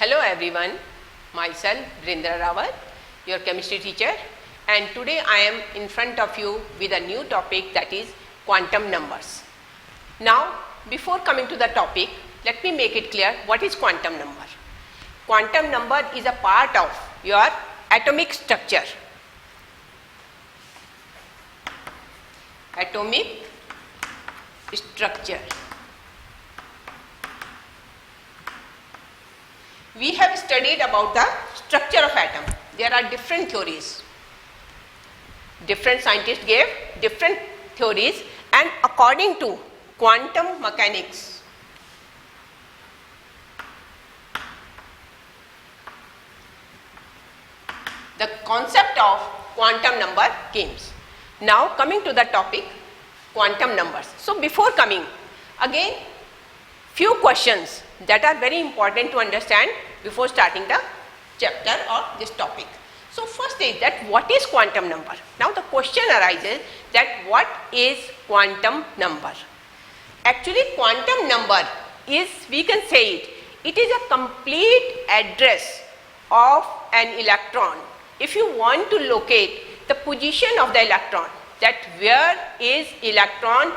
Hello everyone, myself Vrindra Rawat, your chemistry teacher, and today I am in front of you with a new topic, that is quantum numbers. Now, before coming to the topic, let me make it clear what is quantum number. Quantum number is a part of your atomic structure. Atomic structure. We have studied about the structure of atom. There are different theories. Different scientists gave different theories, and according to quantum mechanics, the concept of quantum number came. Now coming to the topic, quantum numbers. So before coming, again few questions that are very important to understand before starting the chapter or this topic. So first is that what is quantum number? Now the question arises that what is quantum number? Actually quantum number is, we can say it is a complete address of an electron. If you want to locate the position of the electron, that where is electron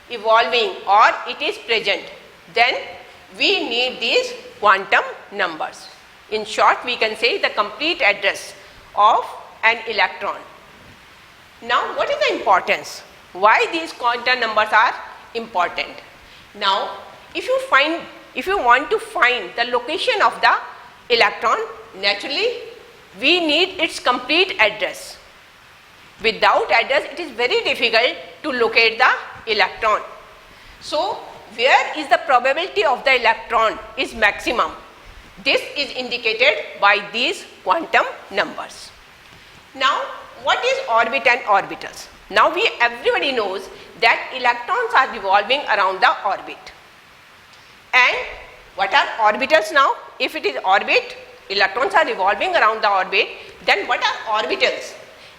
evolving or it is present, then we need these quantum numbers. In short, we can say the complete address of an electron. Now what is the importance? Why these quantum numbers are important? Now if you want to find the location of the electron, naturally we need its complete address. Without address it is very difficult to locate the electron. So where is the probability of the electron is maximum? This is indicated by these quantum numbers. Now what is orbit and orbitals? Now everybody knows that electrons are revolving around the orbit. And what are orbitals now? If it is orbit, electrons are revolving around the orbit, then what are orbitals?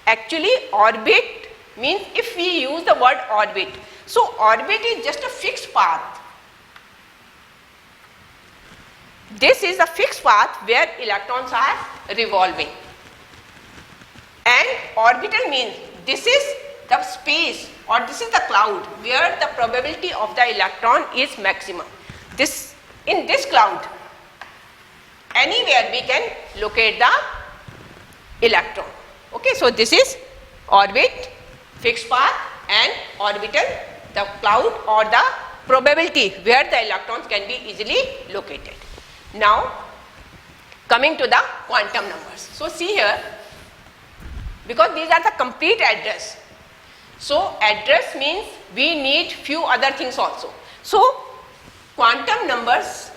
Actually orbit means, if we use the word orbit, so orbit is just a fixed path. This is a fixed path where electrons are revolving. And orbital means this is the space or this is the cloud where the probability of the electron is maximum. In this cloud, anywhere we can locate the electron. Okay, so this is orbit, fixed path, and orbital, the cloud or the probability where the electrons can be easily located. Now coming to the quantum numbers. So see here, because these are the complete address. So address means we need few other things also. So quantum numbers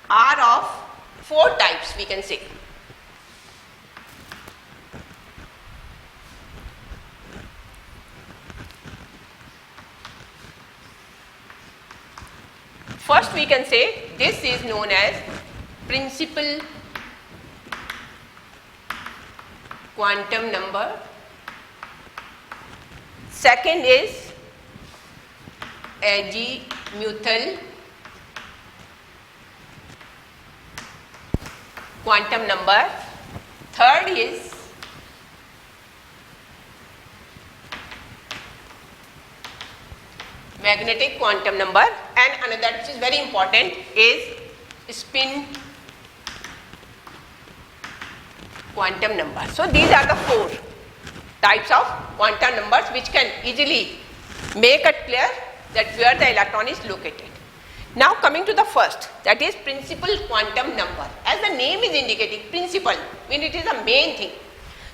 are of 4 types, we can say. First we can say this is known as principal quantum number. Second is azimuthal quantum number. Third is magnetic quantum number, and another which is very important is spin quantum number. So these are the 4 types of quantum numbers which can easily make it clear that where the electron is located. Now coming to the first, that is principal quantum number. As the name is indicating, principal means it is the main thing.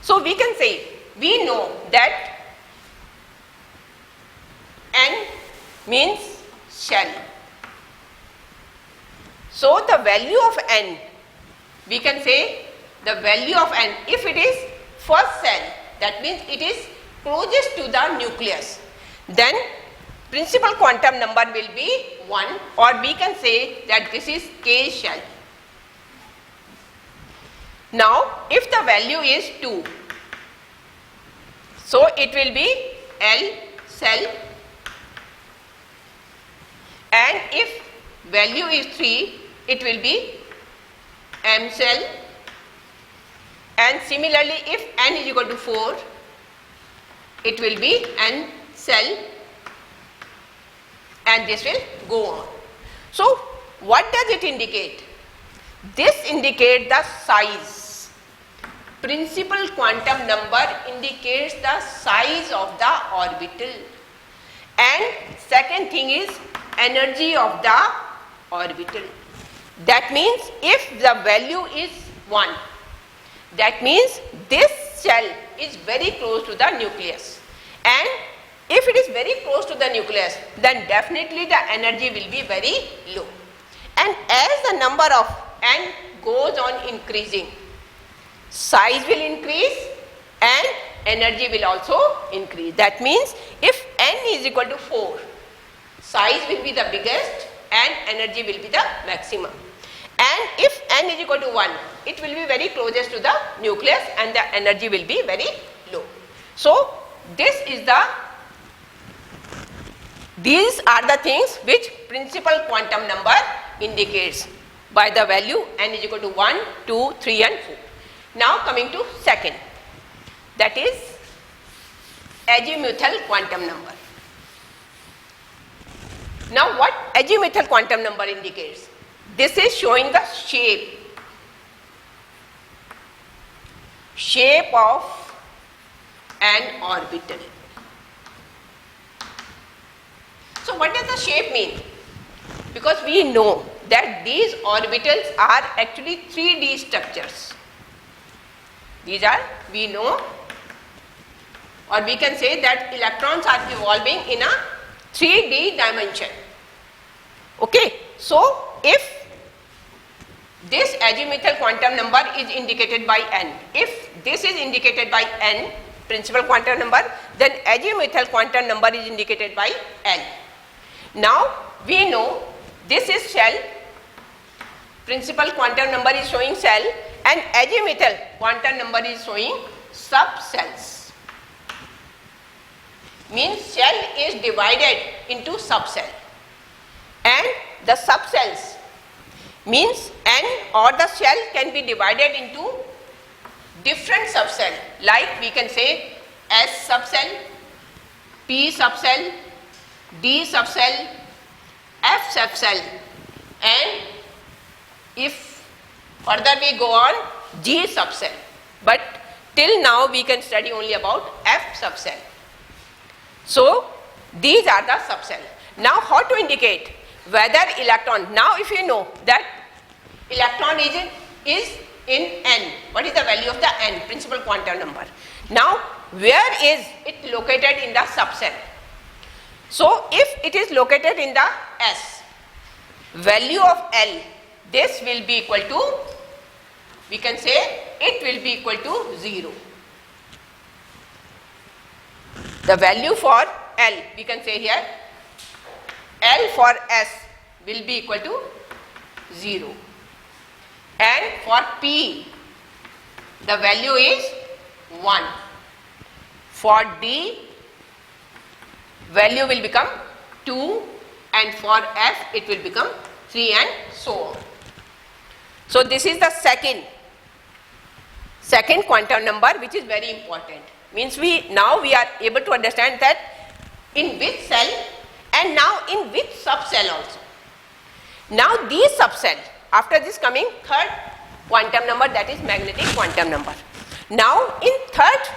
So we can say, we know that n means shell. So the value of n, we can say the value of n, if it is first cell, that means it is closest to the nucleus, then principal quantum number will be 1, or we can say that this is K shell. Now if the value is 2, so it will be L cell, and if value is 3, it will be m cell, and similarly if n is equal to 4, it will be n cell, and this will go on. So what does it indicate? This indicates the size. Principal quantum number indicates the size of the orbital, and second thing is energy of the orbital. That means if the value is 1, that means this shell is very close to the nucleus, and if it is very close to the nucleus, then definitely the energy will be very low. And as the number of n goes on increasing, size will increase and energy will also increase. That means if n is equal to 4, size will be the biggest and energy will be the maximum. And if n is equal to 1, it will be very closest to the nucleus and the energy will be very low. So these are the things which principal quantum number indicates by the value n is equal to 1, 2, 3 and 4. Now coming to second, that is azimuthal quantum number. Now what azimuthal quantum number indicates? This is showing the shape of an orbital. So what does the shape mean? Because we know that these orbitals are actually 3D structures. These are, we know, or we can say that electrons are evolving in a 3D dimension. Okay, so if this azimuthal quantum number is indicated by n, if this is indicated by n, principal quantum number, then azimuthal quantum number is indicated by l. Now we know this is shell, principal quantum number is showing cell, and azimuthal quantum number is showing subcells. Means shell is divided into subcell, and the subcells means n or the shell can be divided into different subcell, like we can say S subcell, P subcell, D subcell, F subcell, and if further we go on, G subcell. But till now we can study only about F subcell. So these are the subcell. Now how to indicate whether electron, now if you know that electron is in n, what is the value of the n, principal quantum number? Now where is it located in the subcell? So if it is located in the S, value of L, this will be equal to, we can say it will be equal to 0. The value for L, we can say here, L for S will be equal to 0. And for P, the value is 1. For D, value will become 2, and for F it will become 3, and so on. So this is the second quantum number, which is very important. Means now we are able to understand that in which cell and now in which subcell also. Now these subcell, after this coming third quantum number, that is magnetic quantum number. Now in third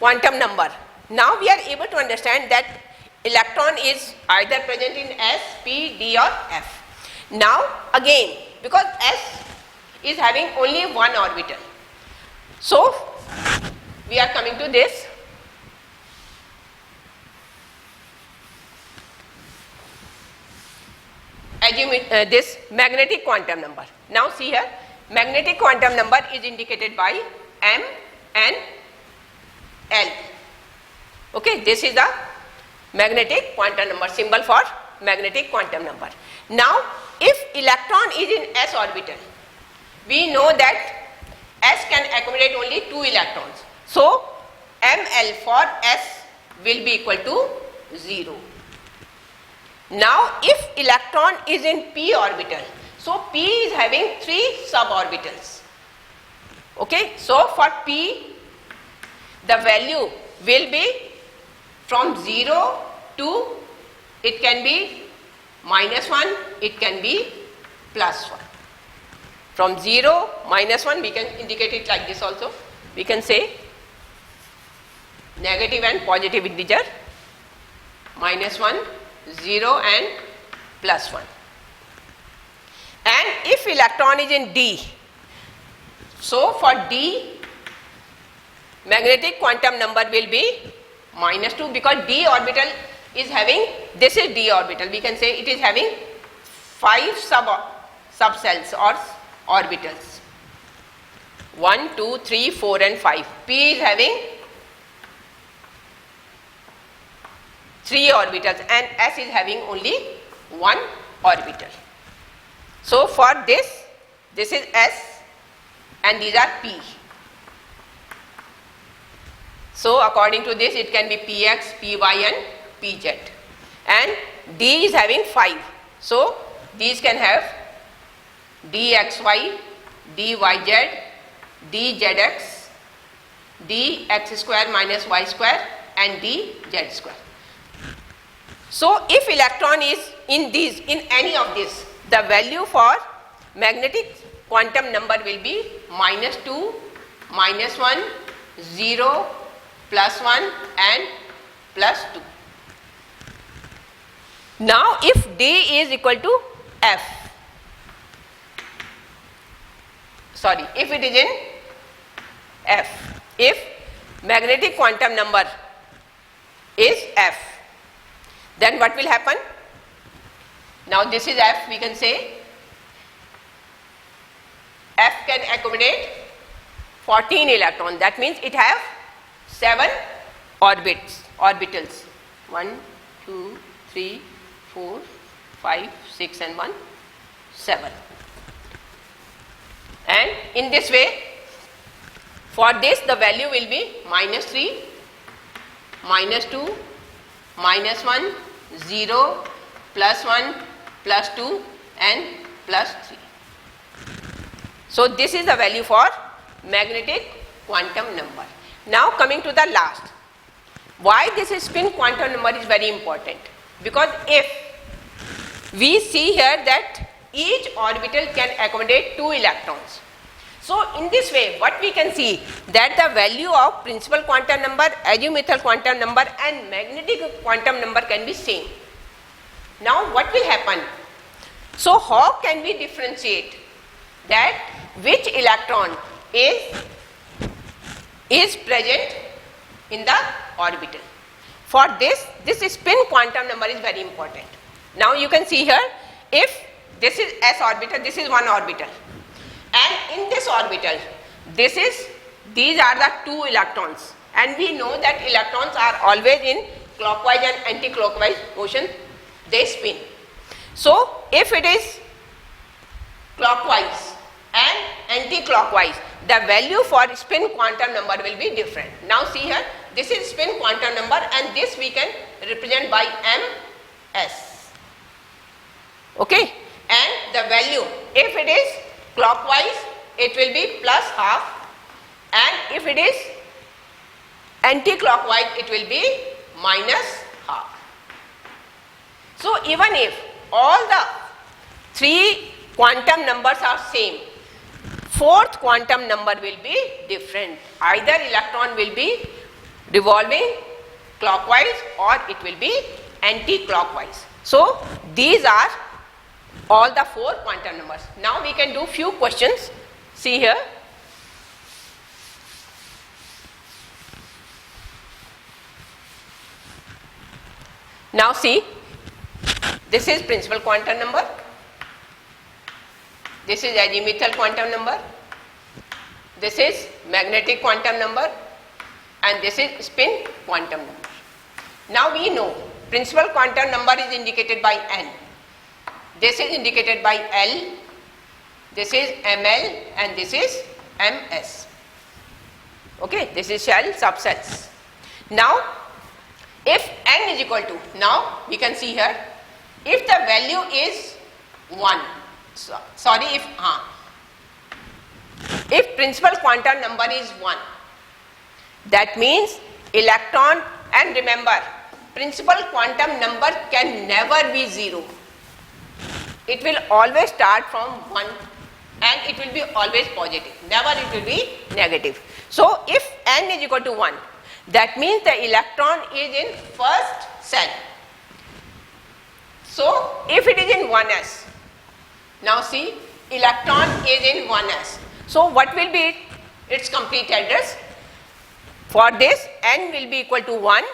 quantum number, now we are able to understand that electron is either present in S, P, D or F. Now again, because S is having only one orbital, so we are coming to this. This magnetic quantum number. Now see here, magnetic quantum number is indicated by M and L. Okay, this is the magnetic quantum number, symbol for magnetic quantum number. Now if electron is in S orbital, we know that S can accommodate only 2 electrons. So ML for S will be equal to 0. Now if electron is in p orbital, so p is having 3 suborbitals. Okay, so for p the value will be from 0 to, it can be -1, it can be +1. From 0, -1, we can indicate it like this also. We can say negative and positive integer, -1, 0 and +1. And if electron is in d, so for d magnetic quantum number will be -2, because d orbital is having, this is d orbital, we can say it is having 5 subcells or orbitals, 1, 2, 3, 4 and 5. p is having 3 orbitals and s is having only 1 orbital. So for this is s and these are p. So according to this it can be px, py and pz, and d is having 5. So these can have dxy, dyz, dzx, dx square minus y square and dz square. So if electron is in these, in any of this, the value for magnetic quantum number will be -2, -1, 0, +1 and +2. Now if d is equal to f, sorry, if it is in f, if magnetic quantum number is f, then what will happen? Now this is f, we can say f can accommodate 14 electrons, that means it have 7 orbitals, 1, 2, 3, 4, 5, 6 and 1, 7. And in this way, for this the value will be -3, -2, -1, 0, +1, +2 and +3. So this is the value for magnetic quantum number. Now coming to the last, why this spin quantum number is very important? Because if we see here that each orbital can accommodate 2 electrons. So in this way what we can see, that the value of principal quantum number, azimuthal quantum number and magnetic quantum number can be same. Now what will happen? So how can we differentiate that which electron is present in the orbital? For this spin quantum number is very important. Now you can see here, if this is s orbital, this is 1 orbital, and in this orbital these are the 2 electrons, and we know that electrons are always in clockwise and anti-clockwise motion, they spin. So if it is clockwise and anti-clockwise, the value for spin quantum number will be different. Now see here, this is spin quantum number and this we can represent by ms. Okay, and the value, if it is clockwise it will be +12, and if it is anti-clockwise it will be -12. So even if all the 3 quantum numbers are same, 4th quantum number will be different. Either electron will be revolving clockwise or it will be anti-clockwise. So these are all the 4 quantum numbers. Now we can do few questions. See here. Now see, this is principal quantum number, this is azimuthal quantum number, this is magnetic quantum number, and this is spin quantum number. Now we know principal quantum number is indicated by n, this is indicated by L, this is ml and this is ms. Okay, this is shell subsets. Now if n is equal to, now we can see here, if the value is 1, if principal quantum number is 1, that means electron, and remember, principal quantum number can never be 0. It will always start from 1 and it will be always positive, never it will be negative. So if n is equal to 1, that means the electron is in first cell. So if it is in 1s, now see, electron is in 1s. So what will be its complete address? For this, n will be equal to 1,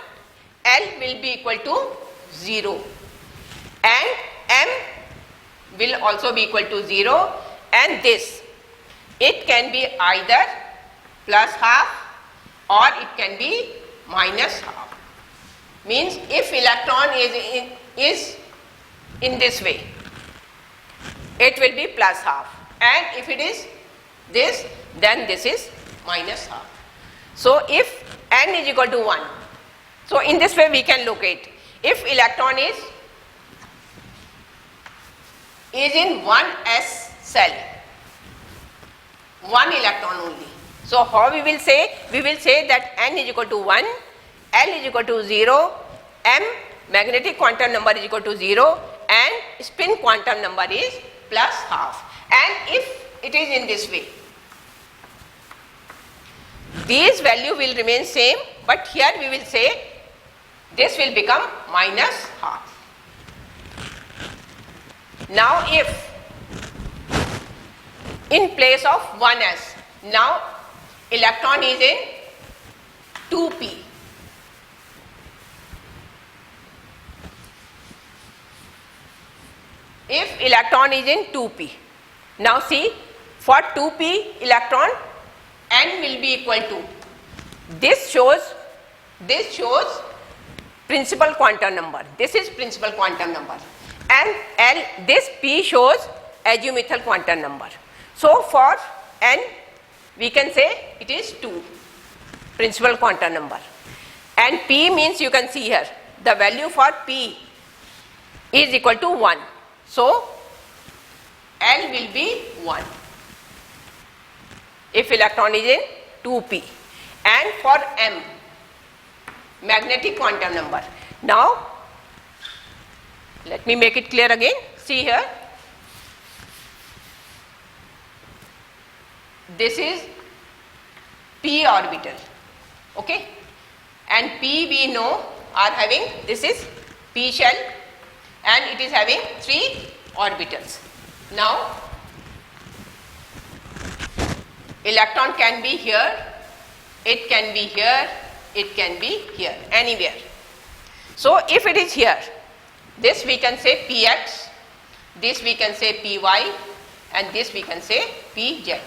L will be equal to 0, and M will also be equal to 0, and this, it can be either plus half or it can be minus half. Means if electron is in this way, it will be plus half, and if it is this, then this is minus half. So if n is equal to 1, so in this way we can locate, if electron is in 1s cell, 1 electron only. So how we will say? We will say that n is equal to 1, L is equal to 0, M magnetic quantum number is equal to 0, and spin quantum number is plus half. And if it is in this way, these value will remain same, but here we will say this will become minus half. Now if in place of 1s, now electron is in 2p. If electron is in 2p, now see, for 2p electron, n will be equal to, this shows principal quantum number, this is principal quantum number, and L, this p shows azimuthal quantum number. So for n we can say it is 2 principal quantum number, and p means, you can see here, the value for p is equal to 1. So L will be 1 if electron is in 2p. And for M, magnetic quantum number, now let me make it clear again. See here, this is p orbital, okay, and p we know are having, this is p shell and it is having 3 orbitals. Now electron can be here, it can be here, it can be here, anywhere. So if it is here, this we can say px, this we can say py, and this we can say pz.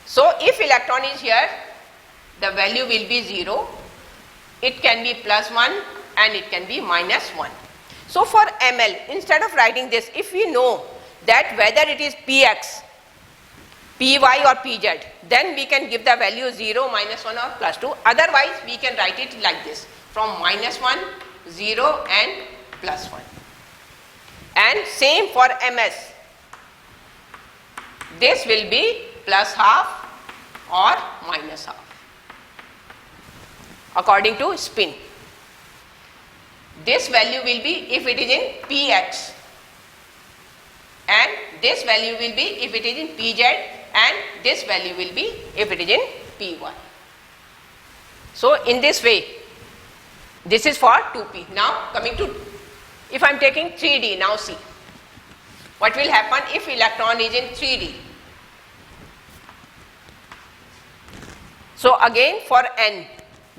So if electron is here, the value will be 0, it can be plus 1 and it can be minus 1. So for ml, instead of writing this, if we know that whether it is px, py or pz, then we can give the value 0, minus 1 or plus 2. Otherwise we can write it like this, from minus 1, 0 and plus 1. And same for ms, this will be plus half or minus half according to spin. This value will be if it is in px, and this value will be if it is in pz, and this value will be if it is in py. So in this way, this is for 2p. Now coming to, if I am taking 3d, now see what will happen if electron is in 3d. So again for n,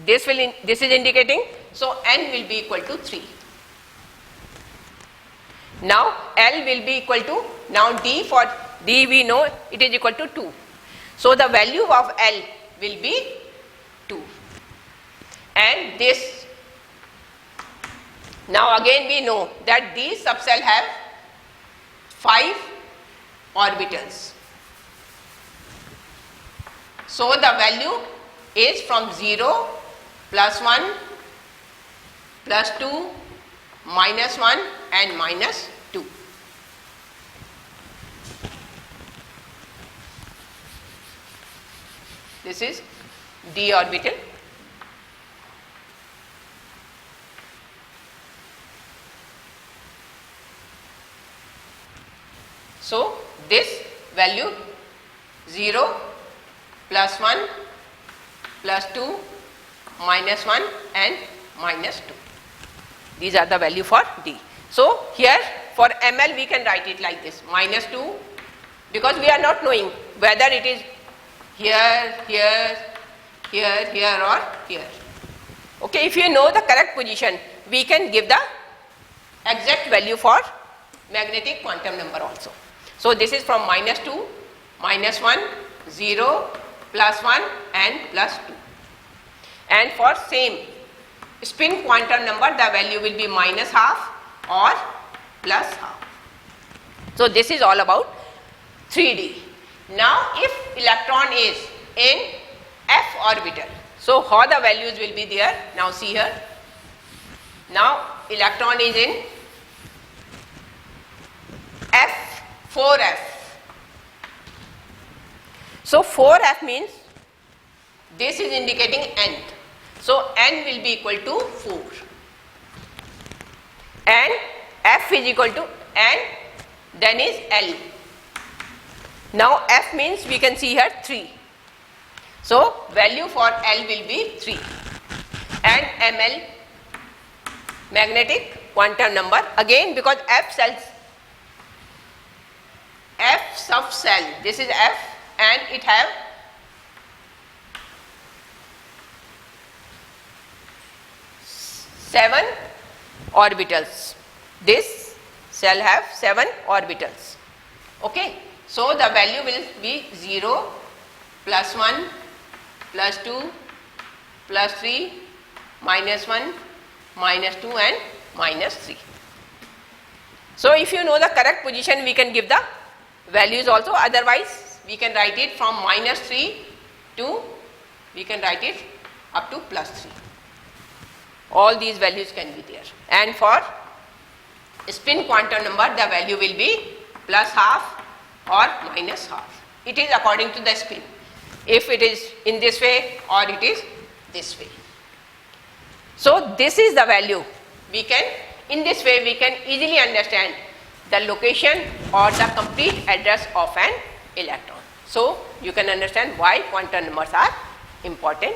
this is indicating, so n will be equal to 3. Now L will be equal to, now d, for d we know it is equal to 2. So the value of L will be 2. And this, now again we know that these subcell have 5 orbitals. So the value is from 0, plus 1, plus 2, -1 and -2. This is d orbital. So this value 0, +1, +2, -1 and -2. These are the value for d. So here for ml we can write it like this, -2, because we are not knowing whether it is here, here, here, here or here. Okay, if you know the correct position, we can give the exact value for magnetic quantum number also. So this is from -2, -1, 0, +1 and +2. And for same spin quantum number, the value will be -12 or +12. So this is all about 3D. Now if electron is in f orbital, so how the values will be there? Now see here. Now electron is in f, 4f. So 4f means this is indicating n. So n will be equal to 4 and f is equal to n, then is L. Now f means we can see here 3. So value for L will be 3 and ml magnetic quantum number, again because f sub cell, this is f and it have seven orbitals. This cell have 7 orbitals. Okay, so the value will be 0, +1, +2, +3, -1, -2 and -3. So if you know the correct position, we can give the values also, otherwise we can write it from -3 to, we can write it up to +3. All these values can be there. And for spin quantum number, the value will be +12 or -12. It is according to the spin, if it is in this way or it is this way. So this is the value. We can, in this way we can easily understand the location or the complete address of an electron. So you can understand why quantum numbers are important.